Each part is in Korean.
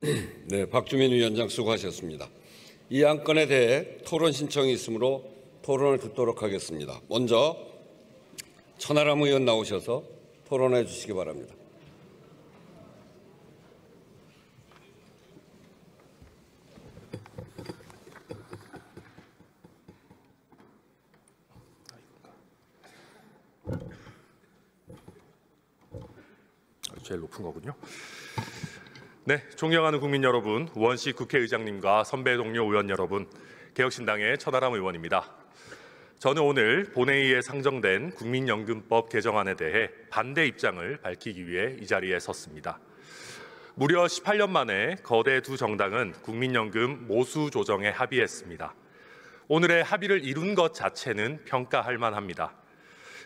네, 박주민 위원장 수고하셨습니다. 이 안건에 대해 토론 신청이 있으므로 토론을 듣도록 하겠습니다. 먼저 천하람 의원 나오셔서 토론해 주시기 바랍니다. 제일 높은 거군요. 네, 존경하는 국민 여러분, 우원식 국회의장님과 선배 동료 의원 여러분, 개혁신당의 천하람 의원입니다. 저는 오늘 본회의에 상정된 국민연금법 개정안에 대해 반대 입장을 밝히기 위해 이 자리에 섰습니다. 무려 18년 만에 거대 두 정당은 국민연금 모수 조정에 합의했습니다. 오늘의 합의를 이룬 것 자체는 평가할 만합니다.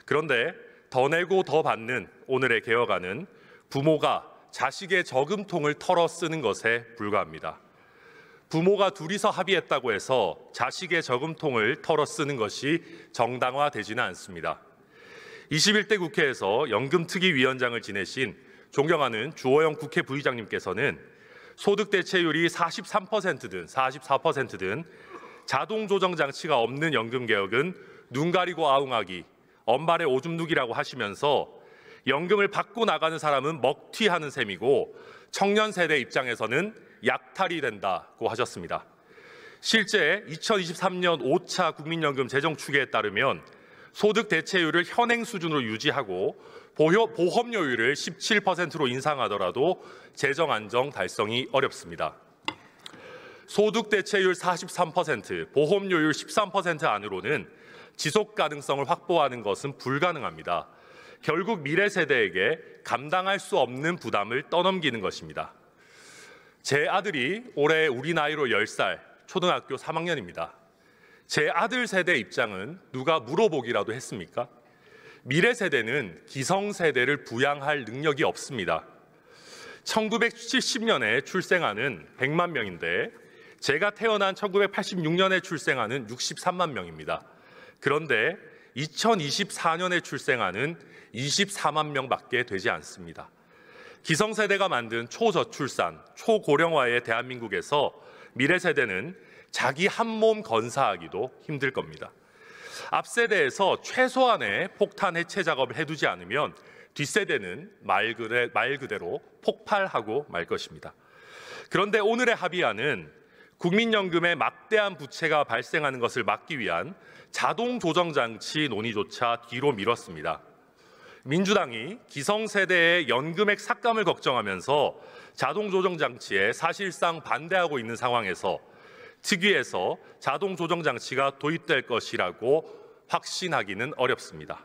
그런데 더 내고 더 받는 오늘의 개혁안은 부모가 자식의 저금통을 털어 쓰는 것에 불과합니다. 부모가 둘이서 합의했다고 해서 자식의 저금통을 털어 쓰는 것이 정당화되지는 않습니다. 21대 국회에서 연금특위위원장을 지내신 존경하는 주호영 국회 부의장님께서는 소득 대체율이 43%든 44%든 자동 조정 장치가 없는 연금 개혁은 눈 가리고 아웅하기, 언발의 오줌 누기라고 하시면서 연금을 받고 나가는 사람은 먹튀하는 셈이고 청년 세대 입장에서는 약탈이 된다고 하셨습니다. 실제 2023년 5차 국민연금 재정 추계에 따르면 소득 대체율을 현행 수준으로 유지하고 보험료율을 17%로 인상하더라도 재정 안정 달성이 어렵습니다. 소득 대체율 43%, 보험료율 13% 안으로는 지속 가능성을 확보하는 것은 불가능합니다. 결국 미래 세대에게 감당할 수 없는 부담을 떠넘기는 것입니다. 제 아들이 올해 우리 나이로 10살, 초등학교 3학년입니다. 제 아들 세대 입장은 누가 물어보기라도 했습니까? 미래 세대는 기성 세대를 부양할 능력이 없습니다. 1970년에 출생아는 100만 명인데 제가 태어난 1986년에 출생아는 63만 명입니다. 그런데 2024년에 출생아는 24만 명밖에 되지 않습니다. 기성세대가 만든 초저출산, 초고령화의 대한민국에서 미래 세대는 자기 한 몸 건사하기도 힘들 겁니다. 앞 세대에서 최소한의 폭탄 해체 작업을 해두지 않으면 뒷세대는 말 그대로 폭발하고 말 것입니다. 그런데 오늘의 합의안은 국민연금의 막대한 부채가 발생하는 것을 막기 위한 자동 조정 장치 논의조차 뒤로 미뤘습니다. 민주당이 기성세대의 연금액 삭감을 걱정하면서 자동 조정 장치에 사실상 반대하고 있는 상황에서 특위에서 자동 조정 장치가 도입될 것이라고 확신하기는 어렵습니다.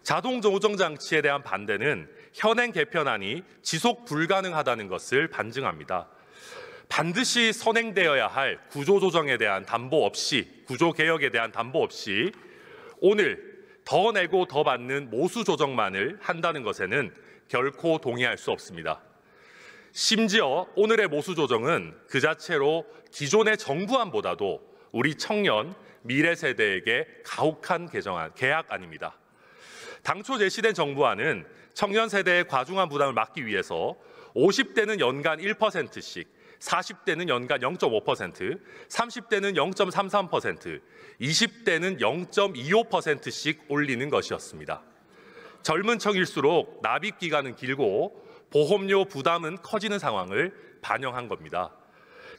자동 조정 장치에 대한 반대는 현행 개편안이 지속 불가능하다는 것을 반증합니다. 반드시 선행되어야 할 구조조정에 대한 담보 없이, 구조개혁에 대한 담보 없이 오늘 더 내고 더 받는 모수 조정만을 한다는 것에는 결코 동의할 수 없습니다. 심지어 오늘의 모수 조정은 그 자체로 기존의 정부안보다도 우리 청년, 미래 세대에게 가혹한 계약안입니다. 당초 제시된 정부안은 청년 세대의 과중한 부담을 막기 위해서 50대는 연간 1%씩, 40대는 연간 0.5%, 30대는 0.33%, 20대는 0.25%씩 올리는 것이었습니다. 젊은 층일수록 납입 기간은 길고 보험료 부담은 커지는 상황을 반영한 겁니다.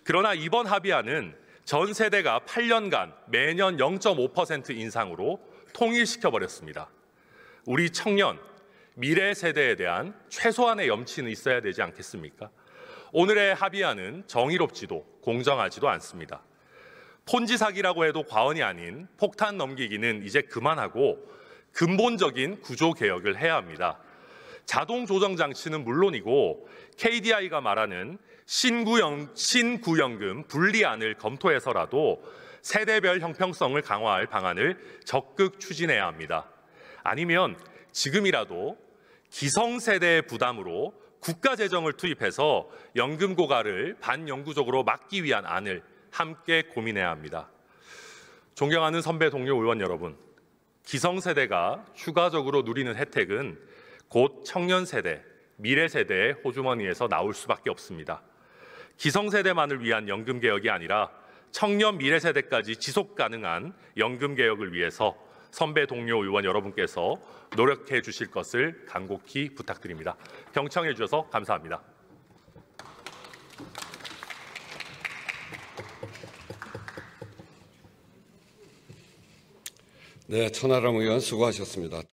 그러나 이번 합의안은 전 세대가 8년간 매년 0.5% 인상으로 통일시켜버렸습니다. 우리 청년, 미래 세대에 대한 최소한의 염치는 있어야 되지 않겠습니까? 오늘의 합의안은 정의롭지도 공정하지도 않습니다. 폰지 사기라고 해도 과언이 아닌 폭탄 넘기기는 이제 그만하고 근본적인 구조 개혁을 해야 합니다. 자동 조정 장치는 물론이고 KDI가 말하는 신구연금 분리안을 검토해서라도 세대별 형평성을 강화할 방안을 적극 추진해야 합니다. 아니면 지금이라도 기성세대의 부담으로 국가 재정을 투입해서 연금 고갈을 반영구적으로 막기 위한 안을 함께 고민해야 합니다. 존경하는 선배 동료 의원 여러분, 기성세대가 추가적으로 누리는 혜택은 곧 청년 세대, 미래 세대의 호주머니에서 나올 수밖에 없습니다. 기성세대만을 위한 연금 개혁이 아니라 청년 미래 세대까지 지속 가능한 연금 개혁을 위해서 선배 동료 의원 여러분께서 노력해 주실 것을 간곡히 부탁드립니다. 경청해 주셔서 감사합니다. 네, 천하람 의원 수고하셨습니다.